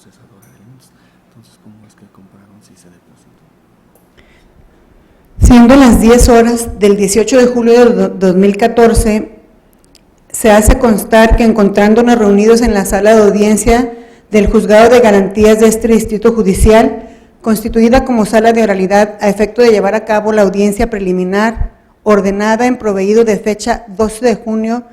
procesadora de alimentos. Entonces, ¿cómo es que compraron si se depositó? Siendo las 10 horas del 18 de julio de 2014, se hace constar que encontrándonos reunidos en la sala de audiencia del Juzgado de Garantías de este Distrito Judicial, constituida como sala de oralidad a efecto de llevar a cabo la audiencia preliminar ordenada en proveído de fecha 12 de junio,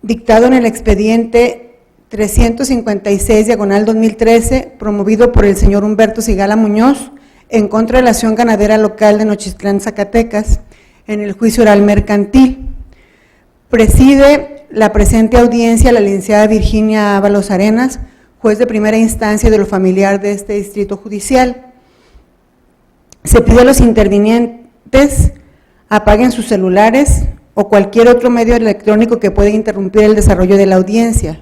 dictado en el expediente 356/2013, promovido por el señor Humberto Sigala Muñoz, en contra de la Asociación Ganadera Local de Nochistlán, Zacatecas, en el juicio oral mercantil. Preside la presente audiencia la licenciada Virginia Ábalos Arenas, juez de primera instancia de lo familiar de este distrito judicial. Se pide a los intervinientes apaguen sus celulares o cualquier otro medio electrónico que pueda interrumpir el desarrollo de la audiencia.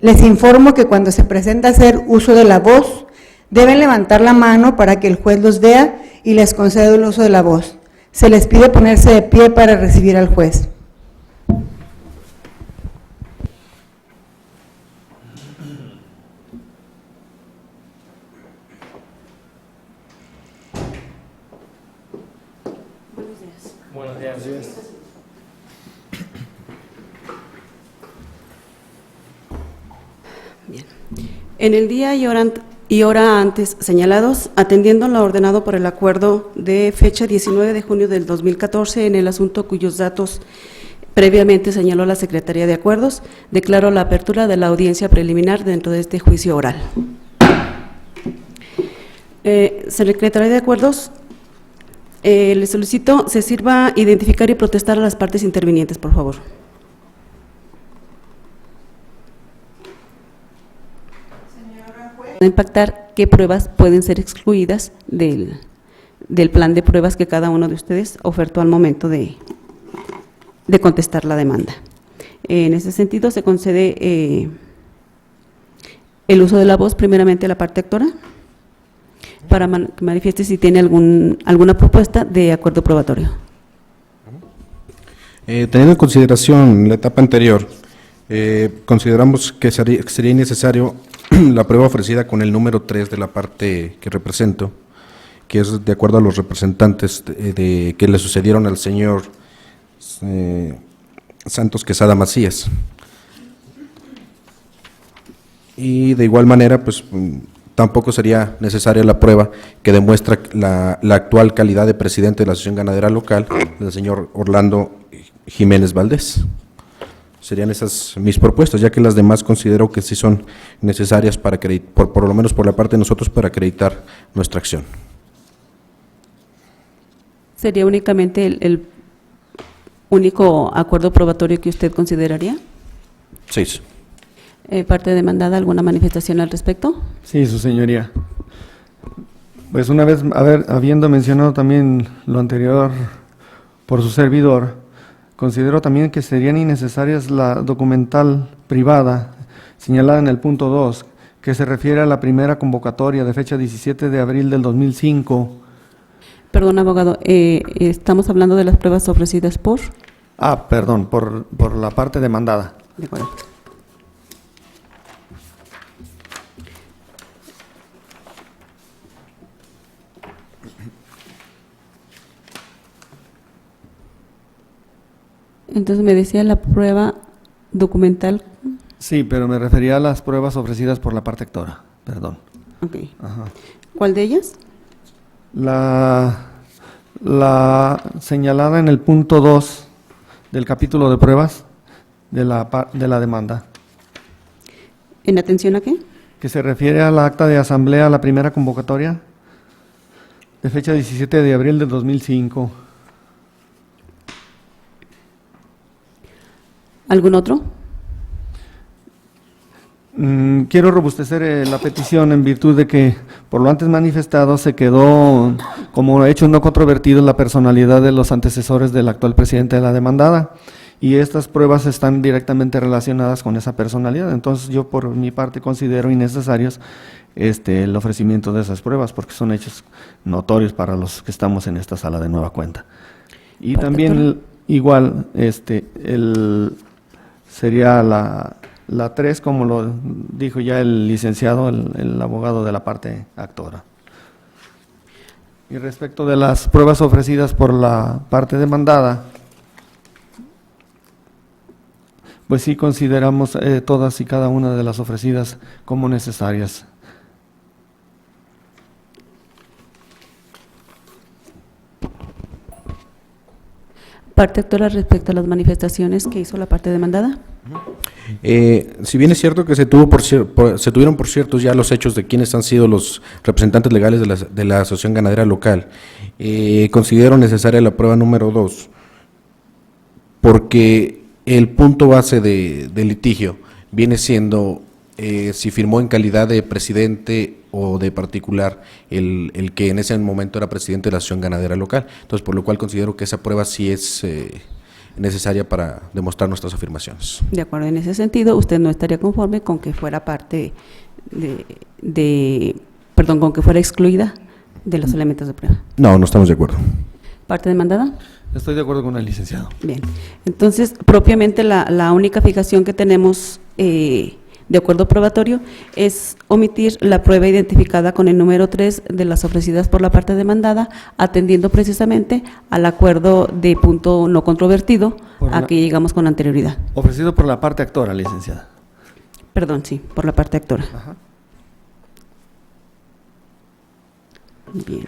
Les informo que cuando se presenta hacer uso de la voz, deben levantar la mano para que el juez los vea y les conceda el uso de la voz. Se les pide ponerse de pie para recibir al juez. Buenos días. Bien. En el día y hora antes señalados, atendiendo lo ordenado por el acuerdo de fecha 19 de junio del 2014 en el asunto cuyos datos previamente señaló la Secretaría de Acuerdos, declaro la apertura de la audiencia preliminar dentro de este juicio oral. Secretaría de Acuerdos, le solicito se sirva identificar y protestar a las partes intervinientes, por favor. Impactar qué pruebas pueden ser excluidas del plan de pruebas que cada uno de ustedes ofertó al momento de contestar la demanda. En ese sentido, se concede el uso de la voz primeramente a la parte actora para que manifieste si tiene alguna propuesta de acuerdo probatorio. Teniendo en consideración la etapa anterior, consideramos que sería innecesario la prueba ofrecida con el número 3 de la parte que represento, que es de acuerdo a los representantes que le sucedieron al señor Santos Quesada Macías. Y de igual manera, pues tampoco sería necesaria la prueba que demuestra la actual calidad de presidente de la Asociación Ganadera Local, del señor Orlando Jiménez Valdés. Serían esas mis propuestas, ya que las demás considero que sí son necesarias para por lo menos por la parte de nosotros, para acreditar nuestra acción. ¿Sería únicamente el único acuerdo probatorio que usted consideraría? Sí. ¿Parte demandada, alguna manifestación al respecto? Sí, su señoría. Pues una vez, habiendo mencionado también lo anterior por su servidor, considero también que serían innecesarias la documental privada señalada en el punto 2, que se refiere a la primera convocatoria de fecha 17 de abril del 2005. Perdón, abogado, estamos hablando de las pruebas ofrecidas por… Perdón, por la parte demandada. De acuerdo. Entonces me decía la prueba documental. Sí, pero me refería a las pruebas ofrecidas por la parte actora, perdón. Ok. Ajá. ¿Cuál de ellas? La señalada en el punto 2 del capítulo de pruebas de la demanda. ¿En atención a qué? Que se refiere al acta de asamblea, la primera convocatoria, de fecha 17 de abril de 2005. ¿Algún otro? Quiero robustecer la petición en virtud de que, por lo antes manifestado, se quedó como hecho no controvertido la personalidad de los antecesores del actual presidente de la demandada, y estas pruebas están directamente relacionadas con esa personalidad. Entonces yo por mi parte considero innecesarios el ofrecimiento de esas pruebas, porque son hechos notorios para los que estamos en esta sala de nueva cuenta. Y también igual sería La 3, como lo dijo ya el licenciado, el abogado de la parte actora. Y respecto de las pruebas ofrecidas por la parte demandada, pues sí consideramos todas y cada una de las ofrecidas como necesarias. Parte actora respecto a las manifestaciones que hizo la parte demandada. Si bien es cierto que se tuvieron por ciertos ya los hechos de quiénes han sido los representantes legales de la Asociación Ganadera Local, considero necesaria la prueba número 2, porque el punto base de litigio viene siendo si firmó en calidad de presidente o de particular el que en ese momento era presidente de la Asociación Ganadera Local. Entonces, por lo cual considero que esa prueba sí es necesaria para demostrar nuestras afirmaciones. De acuerdo, en ese sentido, usted no estaría conforme con que fuera parte con que fuera excluida de los elementos de prueba. No, no estamos de acuerdo. ¿Parte demandada? Estoy de acuerdo con el licenciado. Bien, entonces, propiamente la única fijación que tenemos de acuerdo probatorio es omitir la prueba identificada con el número 3 de las ofrecidas por la parte demandada, atendiendo precisamente al acuerdo de punto no controvertido a que llegamos con anterioridad. Ofrecido por la parte actora, licenciada. Perdón, sí, por la parte actora. Ajá. Bien.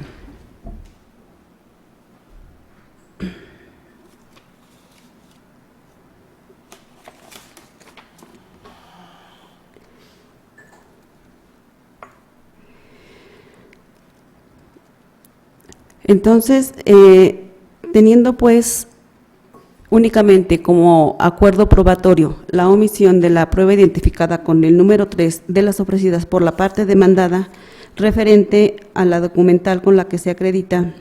Entonces, teniendo pues únicamente como acuerdo probatorio la omisión de la prueba identificada con el número 3 de las ofrecidas por la parte demandada referente a la documental con la que se acredita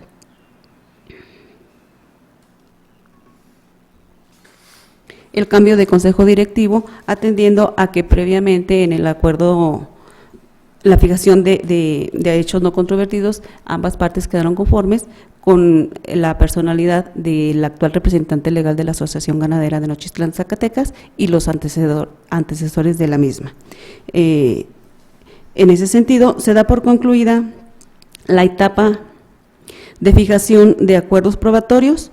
el cambio de consejo directivo, atendiendo a que previamente en el acuerdo, la fijación de hechos no controvertidos, ambas partes quedaron conformes con la personalidad del actual representante legal de la Asociación Ganadera de Nochistlán, Zacatecas, y los antecesores de la misma. En ese sentido, se da por concluida la etapa de fijación de acuerdos probatorios,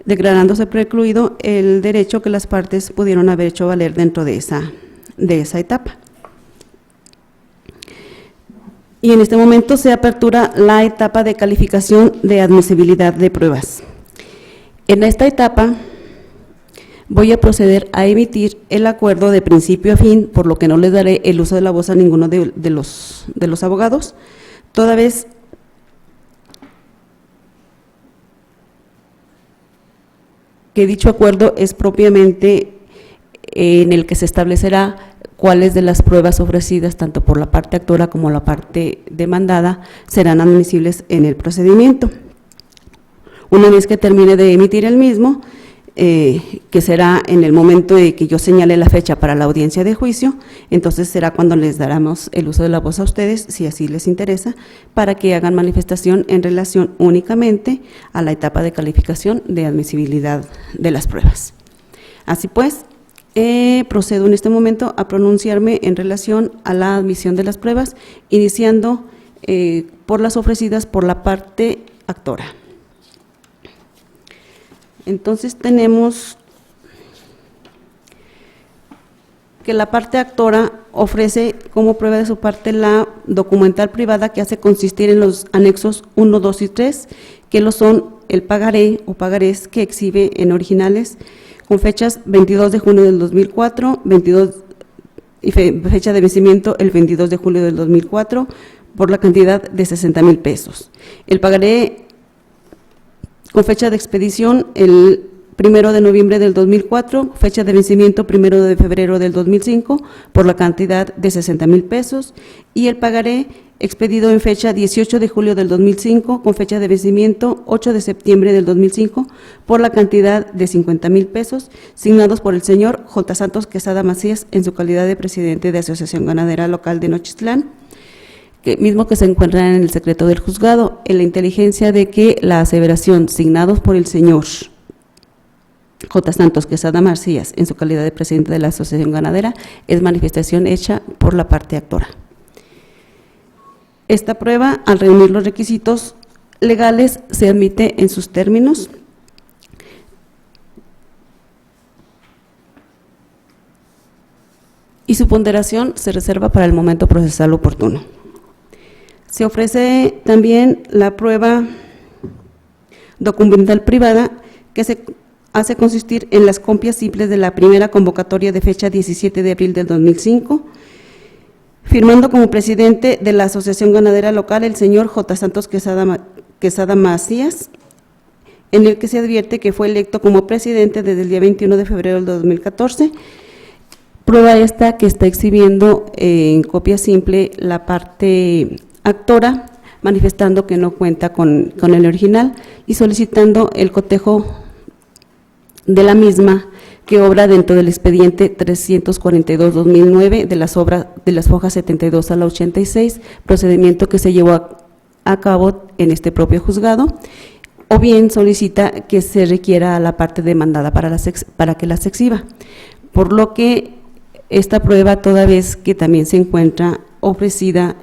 declarándose precluido el derecho que las partes pudieron haber hecho valer dentro de esa etapa. Y en este momento se apertura la etapa de calificación de admisibilidad de pruebas. En esta etapa voy a proceder a emitir el acuerdo de principio a fin, por lo que no les daré el uso de la voz a ninguno de los abogados, toda vez que dicho acuerdo es propiamente en el que se establecerá cuáles de las pruebas ofrecidas, tanto por la parte actora como la parte demandada, serán admisibles en el procedimiento. Una vez que termine de emitir el mismo, que será en el momento de que yo señale la fecha para la audiencia de juicio, entonces será cuando les daremos el uso de la voz a ustedes, si así les interesa, para que hagan manifestación en relación únicamente a la etapa de calificación de admisibilidad de las pruebas. Así pues, procedo en este momento a pronunciarme en relación a la admisión de las pruebas, iniciando por las ofrecidas por la parte actora. Entonces tenemos que la parte actora ofrece como prueba de su parte la documental privada que hace consistir en los anexos 1, 2 y 3, que lo son el pagaré o pagarés que exhibe en originales con fechas 22 de junio del 2004, 22 y fecha de vencimiento el 22 de julio del 2004, por la cantidad de 60,000 pesos. El pagaré con fecha de expedición el 1 de noviembre del 2004, fecha de vencimiento 1 de febrero del 2005, por la cantidad de 60,000 pesos, y el pagaré expedido en fecha 18 de julio del 2005, con fecha de vencimiento 8 de septiembre del 2005, por la cantidad de 50,000 pesos, signados por el señor J. Santos Quesada Macías, en su calidad de presidente de Asociación Ganadera Local de Nochistlán, mismo que se encuentra en el secreto del juzgado, en la inteligencia de que la aseveración signados por el señor J. Santos Quesada Macías, en su calidad de presidente de la Asociación Ganadera, es manifestación hecha por la parte actora. Esta prueba, al reunir los requisitos legales, se admite en sus términos. Y su ponderación se reserva para el momento procesal oportuno. Se ofrece también la prueba documental privada que se hace consistir en las copias simples de la primera convocatoria de fecha 17 de abril del 2005, firmando como presidente de la Asociación Ganadera Local el señor J. Santos Quesada Macías, en el que se advierte que fue electo como presidente desde el día 21 de febrero del 2014. Prueba esta que está exhibiendo en copia simple la parte actora, manifestando que no cuenta con el original y solicitando el cotejo de la misma que obra dentro del expediente 342-2009 de las hojas 72 a la 86, procedimiento que se llevó a cabo en este propio juzgado, o bien solicita que se requiera a la parte demandada para que las exhiba, por lo que esta prueba, toda vez que también se encuentra ofrecida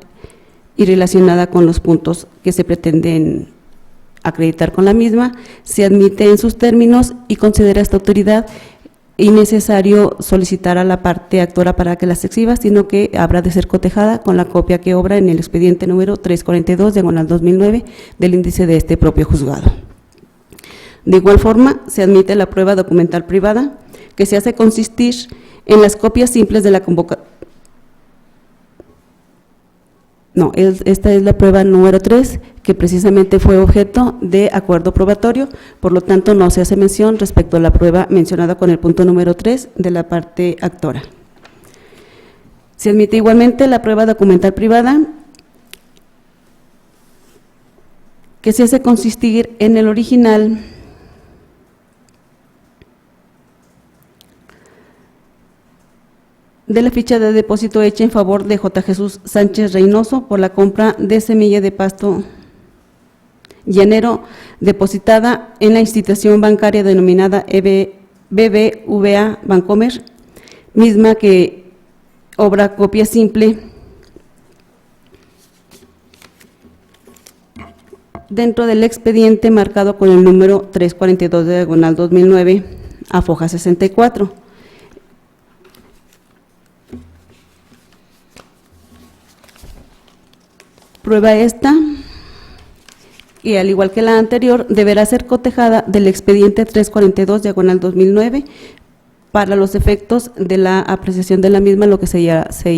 y relacionada con los puntos que se pretenden acreditar con la misma, se admite en sus términos y considera esta autoridad innecesario solicitar a la parte actora para que las exhiba, sino que habrá de ser cotejada con la copia que obra en el expediente número 342/2009 del índice de este propio juzgado. De igual forma, se admite la prueba documental privada, que se hace consistir en las copias simples de la convocatoria. No, esta es la prueba número 3, que precisamente fue objeto de acuerdo probatorio, por lo tanto no se hace mención respecto a la prueba mencionada con el punto número 3 de la parte actora. Se admite igualmente la prueba documental privada, que se hace consistir en el original de la ficha de depósito hecha en favor de J. Jesús Sánchez Reynoso por la compra de semilla de pasto llanero depositada en la institución bancaria denominada BBVA Bancomer, misma que obra copia simple dentro del expediente marcado con el número 342/2009 a foja 64. Prueba esta, y al igual que la anterior, deberá ser cotejada del expediente 342/2009 para los efectos de la apreciación de la misma, lo que se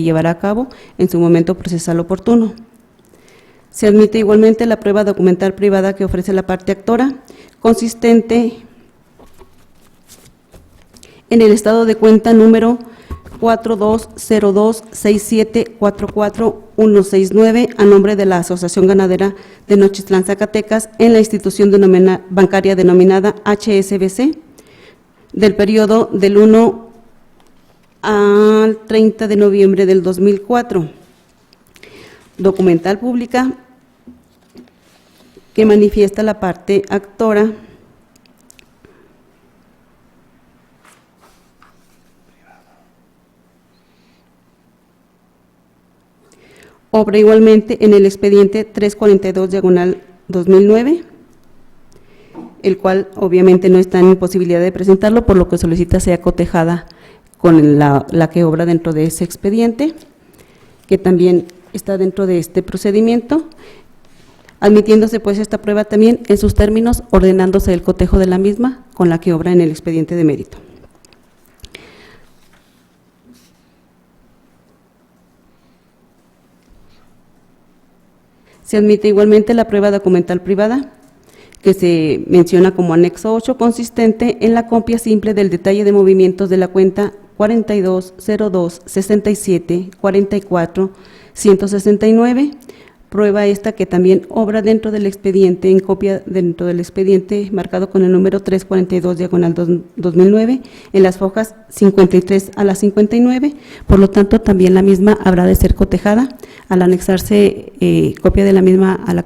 llevará a cabo en su momento procesal oportuno. Se admite igualmente la prueba documental privada que ofrece la parte actora, consistente en el estado de cuenta número 420267444169 a nombre de la Asociación Ganadera de Nochistlán, Zacatecas, en la institución bancaria denominada HSBC, del periodo del 1 al 30 de noviembre del 2004. Documental pública que manifiesta la parte actora obra igualmente en el expediente 342/2009, el cual obviamente no está en posibilidad de presentarlo, por lo que solicita sea cotejada con la que obra dentro de ese expediente, que también está dentro de este procedimiento, admitiéndose pues esta prueba también en sus términos, ordenándose el cotejo de la misma con la que obra en el expediente de mérito. Se admite igualmente la prueba documental privada, que se menciona como anexo 8, consistente en la copia simple del detalle de movimientos de la cuenta 42026744-169, prueba esta que también obra dentro del expediente, en copia dentro del expediente marcado con el número 342/2009 en las hojas 53 a la 59, por lo tanto también la misma habrá de ser cotejada. Al anexarse copia de la misma al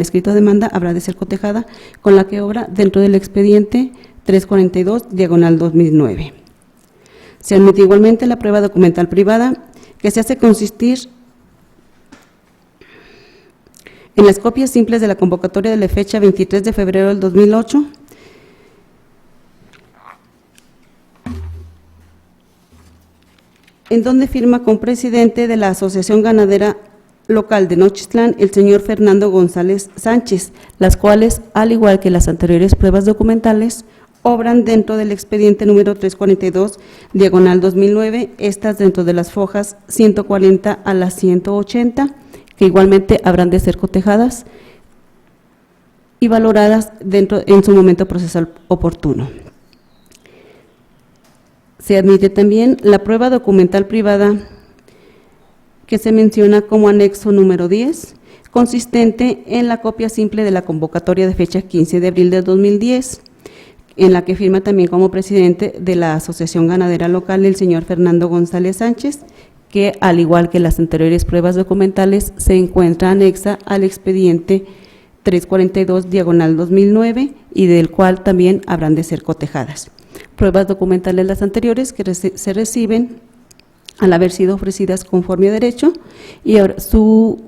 escrito de demanda, habrá de ser cotejada con la que obra dentro del expediente 342/2009. Se admite igualmente la prueba documental privada que se hace consistir en las copias simples de la convocatoria de la fecha 23 de febrero del 2008, en donde firma con presidente de la Asociación Ganadera Local de Nochistlán el señor Fernando González Sánchez, las cuales, al igual que las anteriores pruebas documentales, obran dentro del expediente número 342/2009, estas dentro de las fojas 140 a las 180, que igualmente habrán de ser cotejadas y valoradas en su momento procesal oportuno. Se admite también la prueba documental privada que se menciona como anexo número 10, consistente en la copia simple de la convocatoria de fecha 15 de abril de 2010, en la que firma también como presidente de la Asociación Ganadera Local el señor Fernando González Sánchez, que al igual que las anteriores pruebas documentales se encuentra anexa al expediente 342/2009 y del cual también habrán de ser cotejadas. Pruebas documentales las anteriores que se reciben al haber sido ofrecidas conforme a derecho y ahora su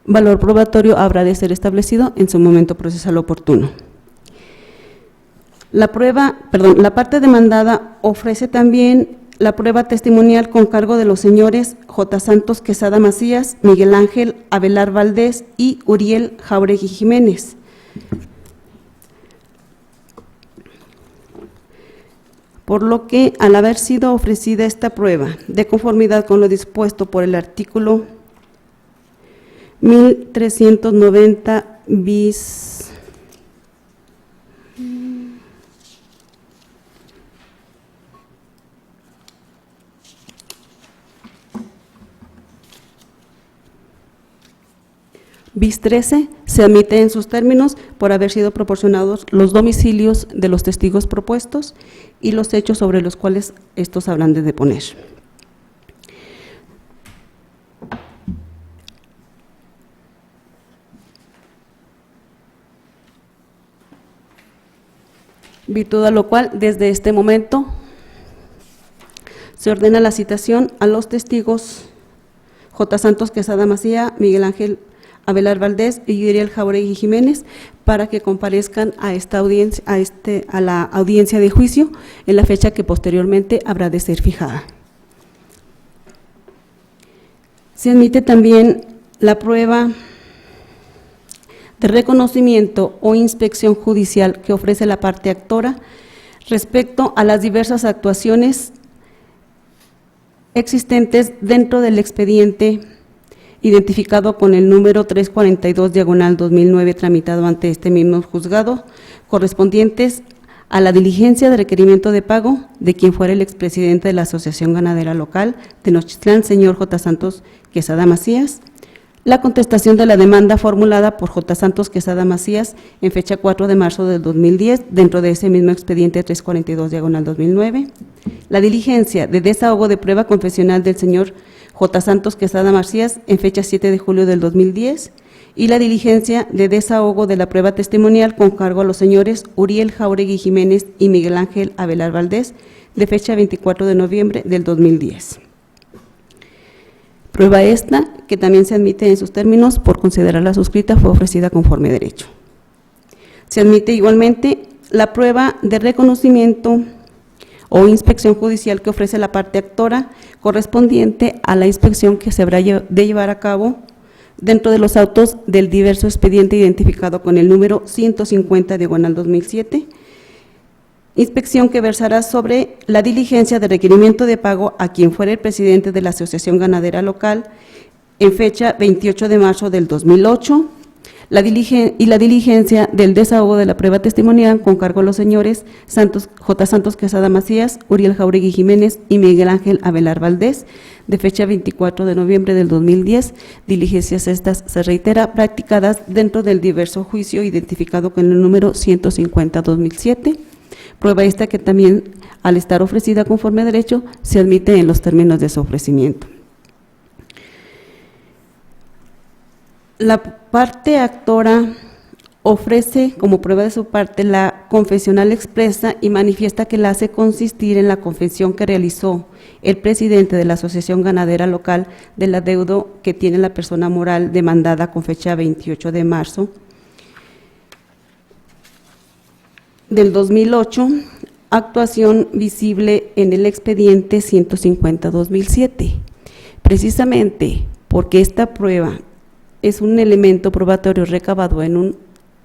valor probatorio habrá de ser establecido en su momento procesal oportuno. La parte demandada ofrece también la prueba testimonial con cargo de los señores J. Santos Quesada Macías, Miguel Ángel Avelar Valdés y Uriel Jauregui Jiménez. Por lo que, al haber sido ofrecida esta prueba de conformidad con lo dispuesto por el artículo 1390 bis bis 13, se admite en sus términos por haber sido proporcionados los domicilios de los testigos propuestos y los hechos sobre los cuales estos habrán de deponer. Virtud a lo cual, desde este momento, se ordena la citación a los testigos J. Santos Quesada Macía, Miguel Ángel Avelar Valdés y Uriel Jauregui Jiménez para que comparezcan a esta audiencia, a la audiencia de juicio en la fecha que posteriormente habrá de ser fijada. Se admite también la prueba de reconocimiento o inspección judicial que ofrece la parte actora respecto a las diversas actuaciones existentes dentro del expediente identificado con el número 342/2009 tramitado ante este mismo juzgado, correspondientes a la diligencia de requerimiento de pago de quien fuera el expresidente de la Asociación Ganadera Local de Nochistlán, señor J. Santos Quesada Macías, la contestación de la demanda formulada por J. Santos Quesada Macías en fecha 4 de marzo del 2010 dentro de ese mismo expediente 342/2009, la diligencia de desahogo de prueba confesional del señor J. Santos Quesada Macías en fecha 7 de julio del 2010 y la diligencia de desahogo de la prueba testimonial con cargo a los señores Uriel Jauregui Jiménez y Miguel Ángel Avelar Valdés de fecha 24 de noviembre del 2010. Prueba esta, que también se admite en sus términos por considerarla suscrita, fue ofrecida conforme a derecho. Se admite igualmente la prueba de reconocimiento o inspección judicial que ofrece la parte actora correspondiente a la inspección que se habrá de llevar a cabo dentro de los autos del diverso expediente identificado con el número 150/2007, inspección que versará sobre la diligencia de requerimiento de pago a quien fuera el presidente de la Asociación Ganadera Local en fecha 28 de marzo del 2008, la diligencia del desahogo de la prueba testimonial con cargo a los señores J. Santos Quesada Macías, Uriel Jauregui Jiménez y Miguel Ángel Avelar Valdés, de fecha 24 de noviembre del 2010, diligencias estas, se reitera, practicadas dentro del diverso juicio identificado con el número 150/2007, prueba esta que también, al estar ofrecida conforme a derecho, se admite en los términos de su ofrecimiento. La parte actora ofrece como prueba de su parte la confesional expresa y manifiesta que la hace consistir en la confesión que realizó el presidente de la Asociación Ganadera Local del adeudo que tiene la persona moral demandada con fecha 28 de marzo del 2008, actuación visible en el expediente 150-2007. Precisamente porque esta prueba es un elemento probatorio recabado en un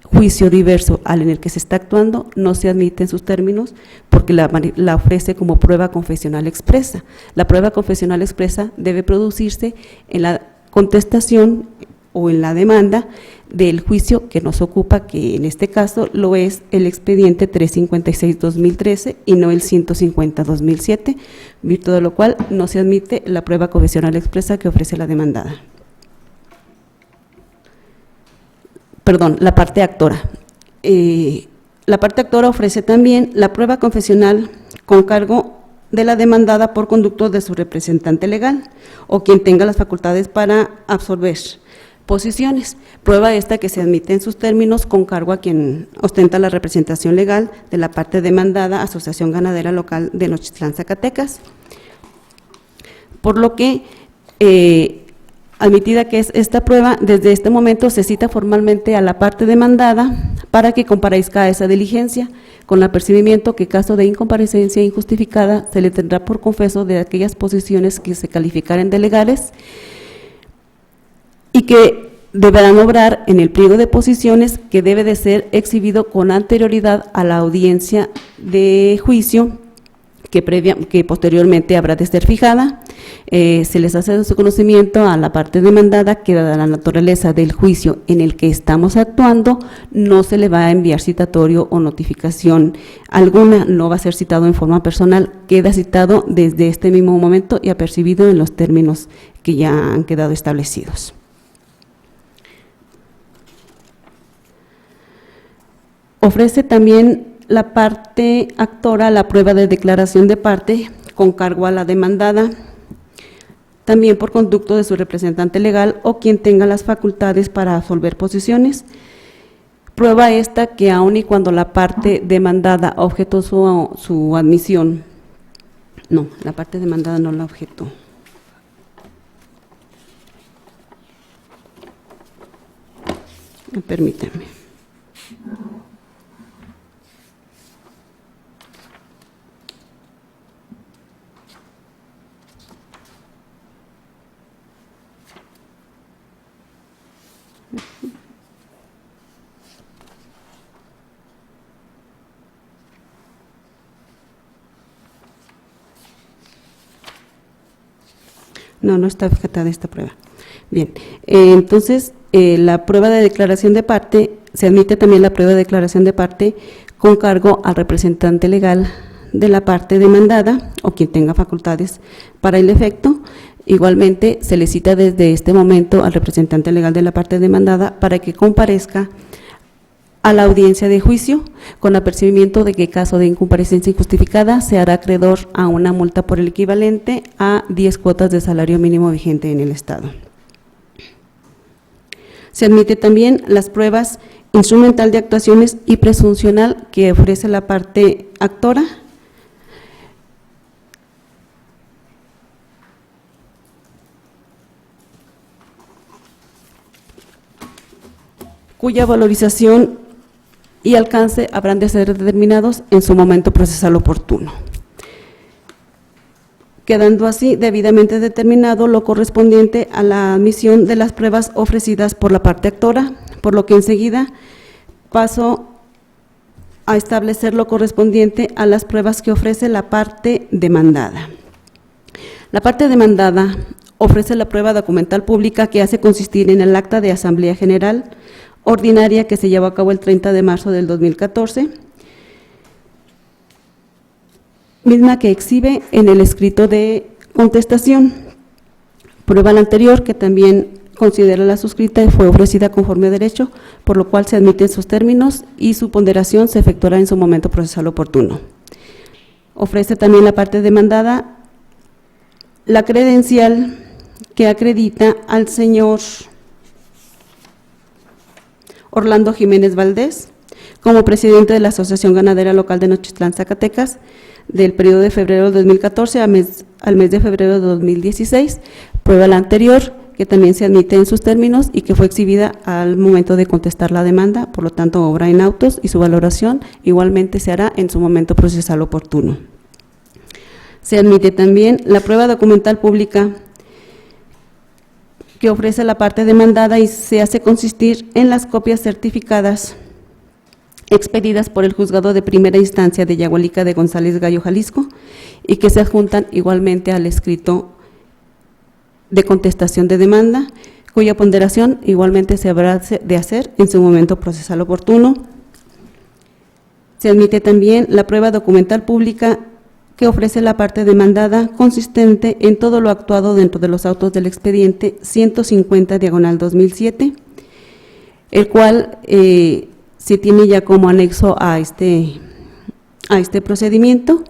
juicio diverso al en el que se está actuando, no se admite en sus términos porque la ofrece como prueba confesional expresa. La prueba confesional expresa debe producirse en la contestación o en la demanda del juicio que nos ocupa, que en este caso lo es el expediente 356-2013 y no el 150-2007, virtud de lo cual no se admite la prueba confesional expresa que ofrece la demandada. Perdón, la parte actora. La parte actora ofrece también la prueba confesional con cargo de la demandada por conducto de su representante legal o quien tenga las facultades para absorber posiciones. Prueba esta que se admite en sus términos con cargo a quien ostenta la representación legal de la parte demandada, Asociación Ganadera Local de Nochitlán, Zacatecas. Por lo que, admitida que es esta prueba, desde este momento se cita formalmente a la parte demandada para que comparezca a esa diligencia, con el apercibimiento que caso de incomparecencia injustificada se le tendrá por confeso de aquellas posiciones que se calificaren de legales y que deberán obrar en el pliego de posiciones que debe de ser exhibido con anterioridad a la audiencia de juicio que posteriormente habrá de ser fijada. Se les hace de su conocimiento a la parte demandada que, dada la naturaleza del juicio en el que estamos actuando, no se le va a enviar citatorio o notificación alguna, no va a ser citado en forma personal, queda citado desde este mismo momento y apercibido en los términos que ya han quedado establecidos. Ofrece también la parte actora la prueba de declaración de parte con cargo a la demandada, también por conducto de su representante legal o quien tenga las facultades para absolver posiciones. Prueba esta que aun y cuando la parte demandada objetó su admisión, no, la parte demandada no la objetó. Permítanme. No está objetada esta prueba. Bien, entonces la prueba de declaración de parte, se admite también la prueba de declaración de parte con cargo al representante legal de la parte demandada o quien tenga facultades para el efecto. Igualmente se le cita desde este momento al representante legal de la parte demandada para que comparezca a la audiencia de juicio con apercibimiento de que caso de incomparecencia injustificada se hará acreedor a una multa por el equivalente a 10 cuotas de salario mínimo vigente en el Estado. Se admite también las pruebas instrumental de actuaciones y presuncional que ofrece la parte actora, cuya valorización y alcance habrán de ser determinados en su momento procesal oportuno. Quedando así debidamente determinado lo correspondiente a la admisión de las pruebas ofrecidas por la parte actora, por lo que enseguida paso a establecer lo correspondiente a las pruebas que ofrece la parte demandada. La parte demandada ofrece la prueba documental pública que hace consistir en el acta de Asamblea General Ordinaria que se llevó a cabo el 30 de marzo del 2014, misma que exhibe en el escrito de contestación. Prueba la anterior que también considera la suscrita y fue ofrecida conforme a derecho, por lo cual se admiten sus términos y su ponderación se efectuará en su momento procesal oportuno. Ofrece también la parte demandada la credencial que acredita al señor Orlando Jiménez Valdés como presidente de la Asociación Ganadera Local de Nochitlán, Zacatecas, del periodo de febrero de 2014 al mes de febrero de 2016. Prueba la anterior, que también se admite en sus términos y que fue exhibida al momento de contestar la demanda, por lo tanto obra en autos y su valoración igualmente se hará en su momento procesal oportuno. Se admite también la prueba documental pública que ofrece la parte demandada y se hace consistir en las copias certificadas expedidas por el Juzgado de Primera Instancia de Yagualica de González Gallo, Jalisco, y que se adjuntan igualmente al escrito de contestación de demanda, cuya ponderación igualmente se habrá de hacer en su momento procesal oportuno. Se admite también la prueba documental pública que ofrece la parte demandada, consistente en todo lo actuado dentro de los autos del expediente 150/2007, el cual se tiene ya como anexo a este procedimiento,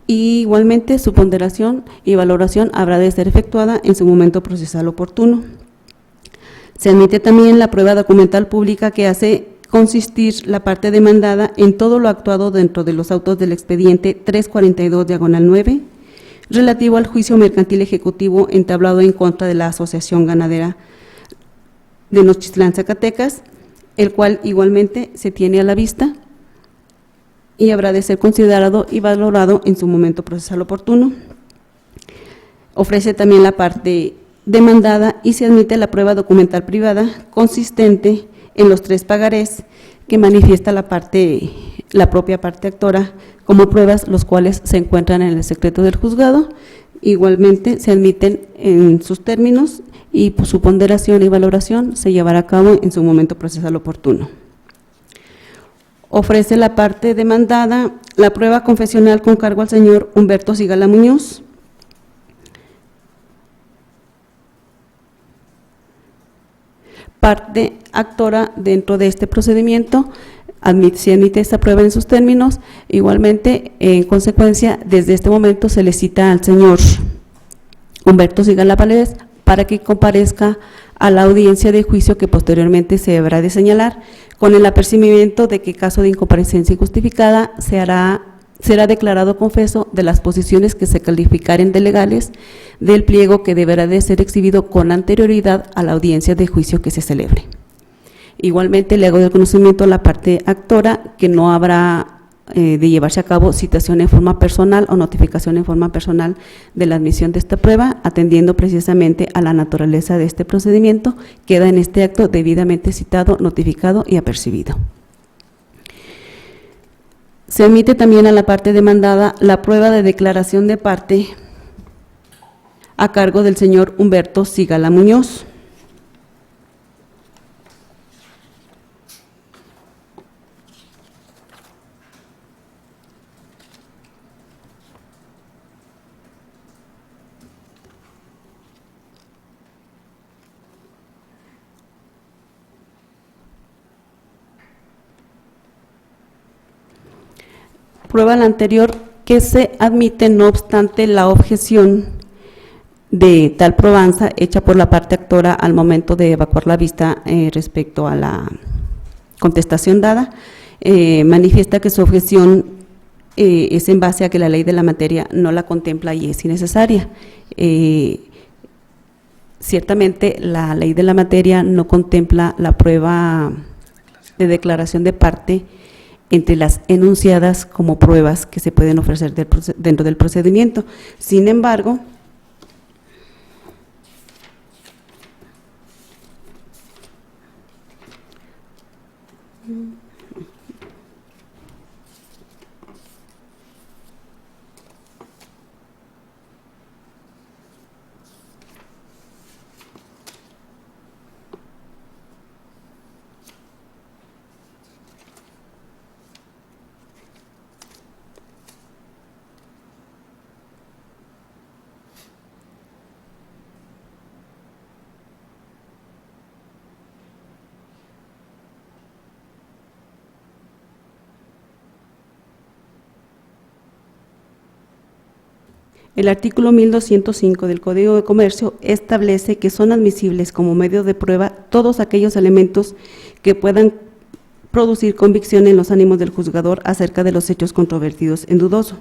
y igualmente su ponderación y valoración habrá de ser efectuada en su momento procesal oportuno. Se admite también la prueba documental pública que hace consistir la parte demandada en todo lo actuado dentro de los autos del expediente 342/9, relativo al juicio mercantil ejecutivo entablado en contra de la Asociación Ganadera de Nochitlán, Zacatecas, el cual igualmente se tiene a la vista y habrá de ser considerado y valorado en su momento procesal oportuno. Ofrece también la parte demandada y se admite la prueba documental privada consistente en los 3 pagarés que manifiesta la propia parte actora como pruebas, los cuales se encuentran en el secreto del juzgado. Igualmente se admiten en sus términos y su ponderación y valoración se llevará a cabo en su momento procesal oportuno. Ofrece la parte demandada la prueba confesional con cargo al señor Humberto Sigala Muñoz, parte actora dentro de este procedimiento. Se admite esta prueba en sus términos. Igualmente, en consecuencia, desde este momento se le cita al señor Humberto Sigala Valdés para que comparezca a la audiencia de juicio que posteriormente se habrá de señalar, con el apercibimiento de que, caso de incomparecencia injustificada, será declarado confeso de las posiciones que se calificaren de legales del pliego que deberá de ser exhibido con anterioridad a la audiencia de juicio que se celebre. Igualmente le hago de conocimiento a la parte actora que no habrá de llevarse a cabo citación en forma personal o notificación en forma personal de la admisión de esta prueba, atendiendo precisamente a la naturaleza de este procedimiento. Queda en este acto debidamente citado, notificado y apercibido. Se admite también a la parte demandada la prueba de declaración de parte a cargo del señor Humberto Sigala Muñoz. Prueba la anterior, que se admite no obstante la objeción de tal probanza hecha por la parte actora al momento de evacuar la vista respecto a la contestación dada. Manifiesta que su objeción es en base a que la ley de la materia no la contempla y es innecesaria. Ciertamente la ley de la materia no contempla la prueba de declaración de parte entre las enunciadas como pruebas que se pueden ofrecer dentro del procedimiento. Sin embargo, El artículo 1205 del Código de Comercio establece que son admisibles como medio de prueba todos aquellos elementos que puedan producir convicción en los ánimos del juzgador acerca de los hechos controvertidos en dudoso.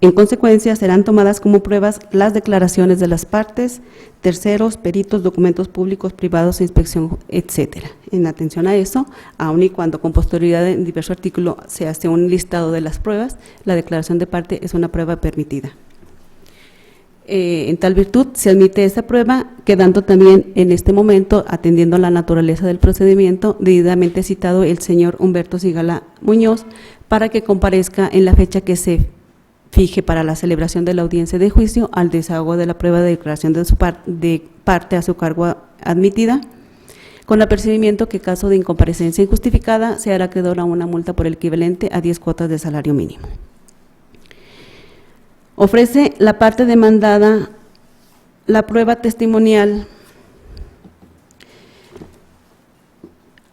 En consecuencia, serán tomadas como pruebas las declaraciones de las partes, terceros, peritos, documentos públicos, privados, inspección, etcétera. En atención a eso, aun y cuando con posterioridad en diverso artículo se hace un listado de las pruebas, la declaración de parte es una prueba permitida. En tal virtud, se admite esta prueba, quedando también en este momento, atendiendo a la naturaleza del procedimiento, debidamente citado el señor Humberto Sigala Muñoz, para que comparezca en la fecha que se fije para la celebración de la audiencia de juicio al desahogo de la prueba de declaración de parte a su cargo admitida, con apercibimiento que caso de incomparecencia injustificada se hará acreedor a una multa por el equivalente a 10 cuotas de salario mínimo. Ofrece la parte demandada la prueba testimonial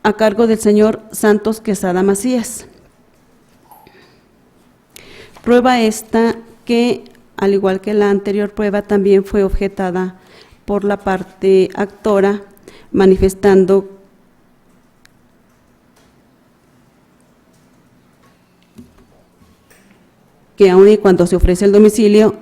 a cargo del señor Santos Quesada Macías. Prueba esta que, al igual que la anterior prueba, también fue objetada por la parte actora, manifestando que aun y cuando se ofrece el domicilio,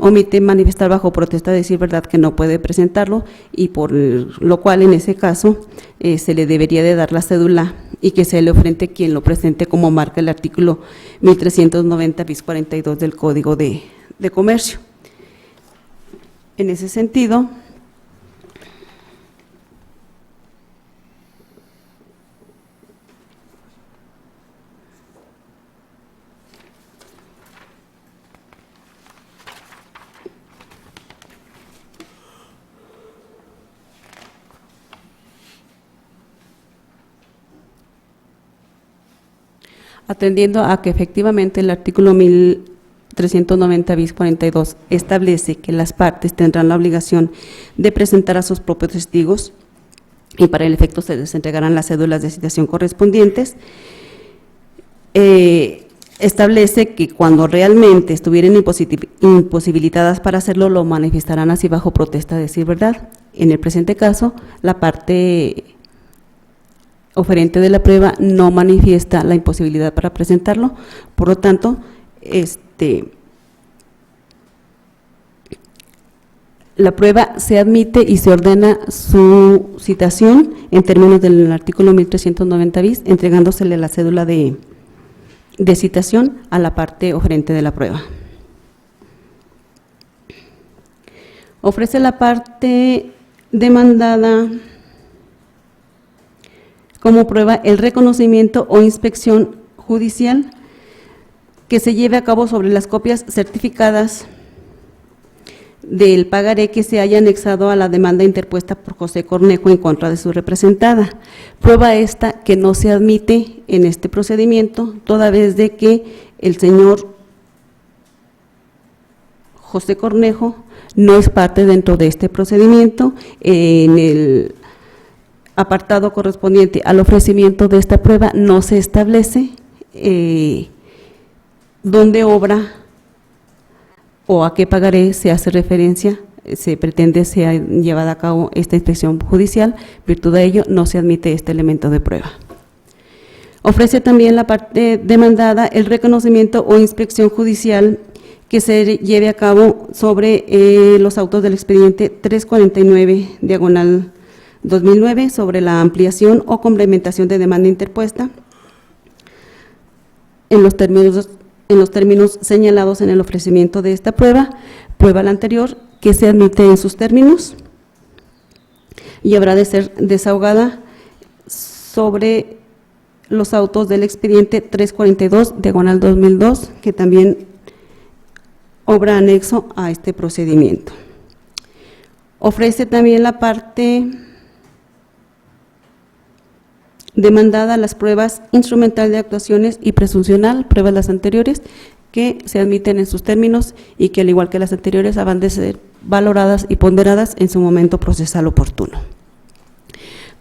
omite manifestar bajo protesta de decir verdad que no puede presentarlo, y por lo cual en ese caso se le debería de dar la cédula y que se le ofrente quien lo presente, como marca el artículo 1390 bis 42 del Código de Comercio. En ese sentido, atendiendo a que efectivamente el artículo 1390 bis 42 establece que las partes tendrán la obligación de presentar a sus propios testigos y para el efecto se les entregarán las cédulas de citación correspondientes, establece que cuando realmente estuvieran imposibilitadas para hacerlo, lo manifestarán así bajo protesta de decir verdad. En el presente caso, la parte oferente de la prueba no manifiesta la imposibilidad para presentarlo, por lo tanto, la prueba se admite y se ordena su citación en términos del artículo 1390 bis, entregándosele la cédula de citación a la parte oferente de la prueba. Ofrece la parte demandada como prueba el reconocimiento o inspección judicial que se lleve a cabo sobre las copias certificadas del pagaré que se haya anexado a la demanda interpuesta por José Cornejo en contra de su representada. Prueba esta que no se admite en este procedimiento, toda vez de que el señor José Cornejo no es parte dentro de este procedimiento. En el apartado correspondiente al ofrecimiento de esta prueba no se establece dónde obra o a qué pagaré se hace referencia, se pretende sea llevada a cabo esta inspección judicial. Virtud de ello, no se admite este elemento de prueba. Ofrece también la parte demandada el reconocimiento o inspección judicial que se lleve a cabo sobre los autos del expediente 349, diagonal 2009, sobre la ampliación o complementación de demanda interpuesta en los términos señalados en el ofrecimiento de esta prueba, prueba la anterior que se admite en sus términos y habrá de ser desahogada sobre los autos del expediente 342, diagonal 2002, que también obra anexo a este procedimiento. Ofrece también la parte demandada las pruebas instrumental de actuaciones y presuncional, pruebas las anteriores, que se admiten en sus términos y que al igual que las anteriores habrán de ser valoradas y ponderadas en su momento procesal oportuno.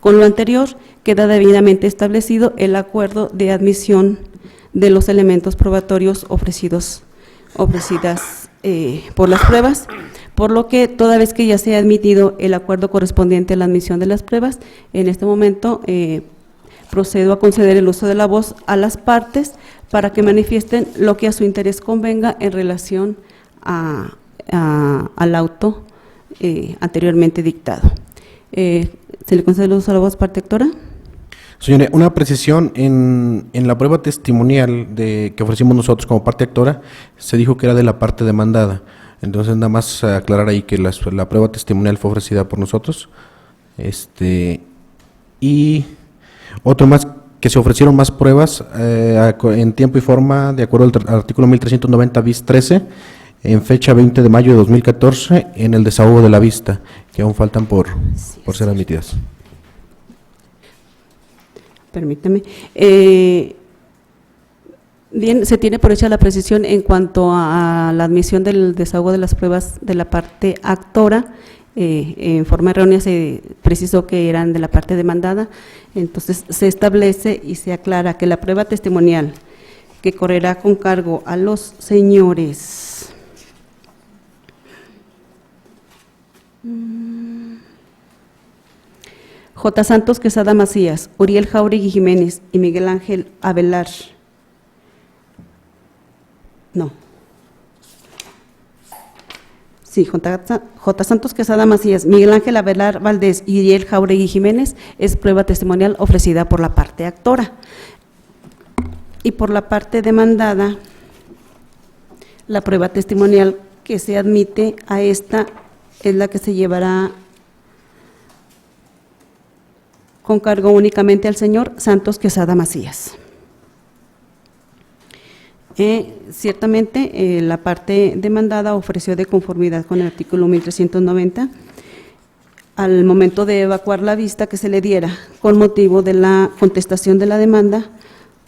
Con lo anterior queda debidamente establecido el acuerdo de admisión de los elementos probatorios ofrecidas por las pruebas, por lo que toda vez que ya se ha admitido el acuerdo correspondiente a la admisión de las pruebas, en este momento procedo a conceder el uso de la voz a las partes para que manifiesten lo que a su interés convenga en relación al auto anteriormente dictado. ¿Se le concede el uso de la voz, parte actora? Señora, una precisión, en la prueba testimonial que ofrecimos nosotros como parte actora, se dijo que era de la parte demandada. Entonces, nada más aclarar ahí que la prueba testimonial fue ofrecida por nosotros. Y otro más, que se ofrecieron más pruebas en tiempo y forma, de acuerdo al artículo 1390 bis 13, en fecha 20 de mayo de 2014, en el desahogo de la vista, que aún faltan por ser admitidas. Permítame. Bien, se tiene por hecha la precisión en cuanto a la admisión del desahogo de las pruebas de la parte actora. En forma errónea se precisó que eran de la parte demandada. Entonces, se establece y se aclara que la prueba testimonial que correrá con cargo a los señores J. Santos Quesada Macías, Uriel Jauregui Jiménez y Miguel Ángel Avelar. No. Sí, J. Santos Quesada Macías, Miguel Ángel Avelar Valdés y Uriel Jauregui Jiménez es prueba testimonial ofrecida por la parte actora. Y por la parte demandada, la prueba testimonial que se admite a esta es la que se llevará con cargo únicamente al señor Santos Quesada Macías. Ciertamente, la parte demandada ofreció de conformidad con el artículo 1390 al momento de evacuar la vista que se le diera con motivo de la contestación de la demanda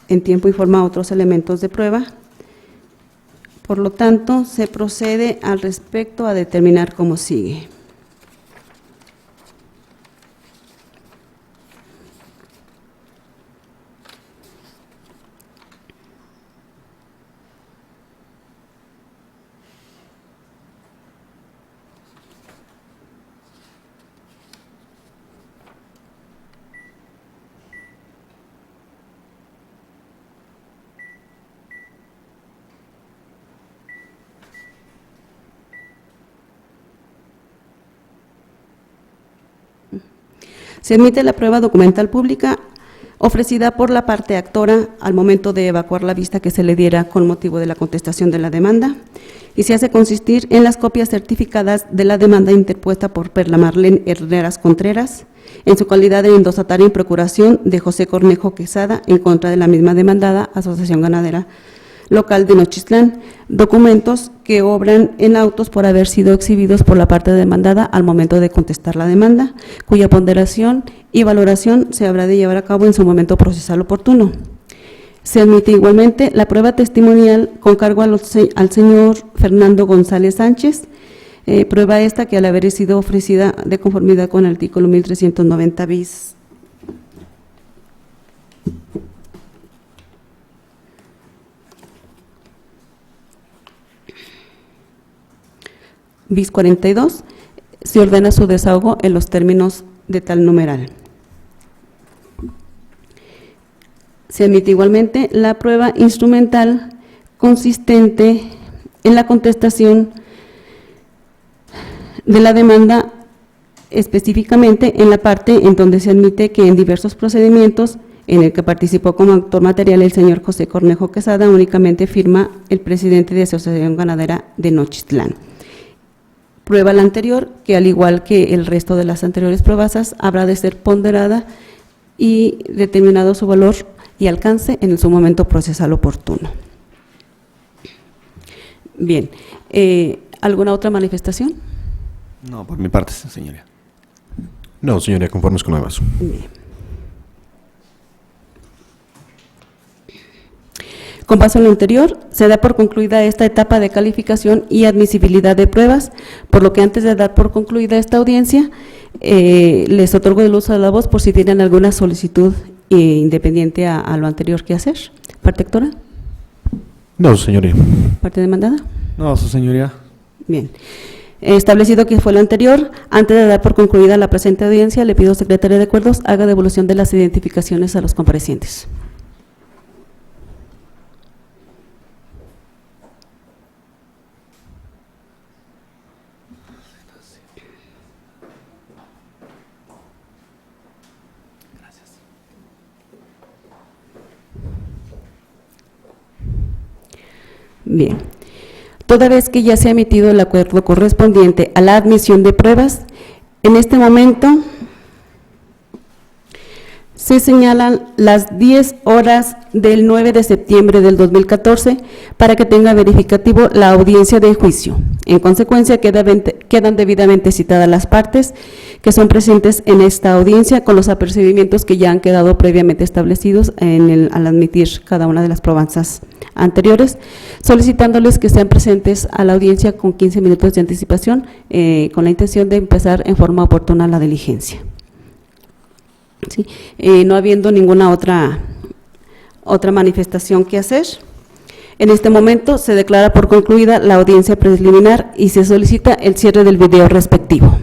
en tiempo y forma a otros elementos de prueba. Por lo tanto, se procede al respecto a determinar cómo sigue. Se admite la prueba documental pública ofrecida por la parte actora al momento de evacuar la vista que se le diera con motivo de la contestación de la demanda y se hace consistir en las copias certificadas de la demanda interpuesta por Perla Marlene Herreras Contreras en su calidad de endosataria en procuración de José Cornejo Quesada en contra de la misma demandada Asociación Ganadera Local de Nochistlán, documentos que obran en autos por haber sido exhibidos por la parte demandada al momento de contestar la demanda, cuya ponderación y valoración se habrá de llevar a cabo en su momento procesal oportuno. Se admite igualmente la prueba testimonial con cargo al señor Fernando González Sánchez, prueba esta que al haber sido ofrecida de conformidad con el artículo 1390 bis 42, se ordena su desahogo en los términos de tal numeral. Se admite igualmente la prueba instrumental consistente en la contestación de la demanda, específicamente en la parte en donde se admite que en diversos procedimientos en el que participó como actor material el señor José Cornejo Quesada, únicamente firma el presidente de Asociación Ganadera de Nochistlán. Prueba la anterior, que al igual que el resto de las anteriores pruebas, habrá de ser ponderada y determinado su valor y alcance en su momento procesal oportuno. Bien, ¿alguna otra manifestación? No, por mi parte, señoría. No, señoría, conformes con lo demás. Bien. Con base en lo anterior, se da por concluida esta etapa de calificación y admisibilidad de pruebas, por lo que antes de dar por concluida esta audiencia, les otorgo el uso de la voz por si tienen alguna solicitud independiente a lo anterior que hacer. Parte actora. No, señoría. ¿Parte demandada? No, su señoría. Bien. Establecido que fue lo anterior, antes de dar por concluida la presente audiencia, le pido, secretaria de Acuerdos, haga devolución de las identificaciones a los comparecientes. Bien. Toda vez que ya se ha emitido el acuerdo correspondiente a la admisión de pruebas, en este momento se señalan las 10 horas del 9 de septiembre del 2014 para que tenga verificativo la audiencia de juicio. En consecuencia, quedan debidamente citadas las partes que son presentes en esta audiencia con los apercibimientos que ya han quedado previamente establecidos al admitir cada una de las probanzas anteriores, solicitándoles que sean presentes a la audiencia con 15 minutos de anticipación con la intención de empezar en forma oportuna la diligencia. ¿Sí? No habiendo ninguna otra manifestación que hacer, en este momento se declara por concluida la audiencia preliminar y se solicita el cierre del video respectivo.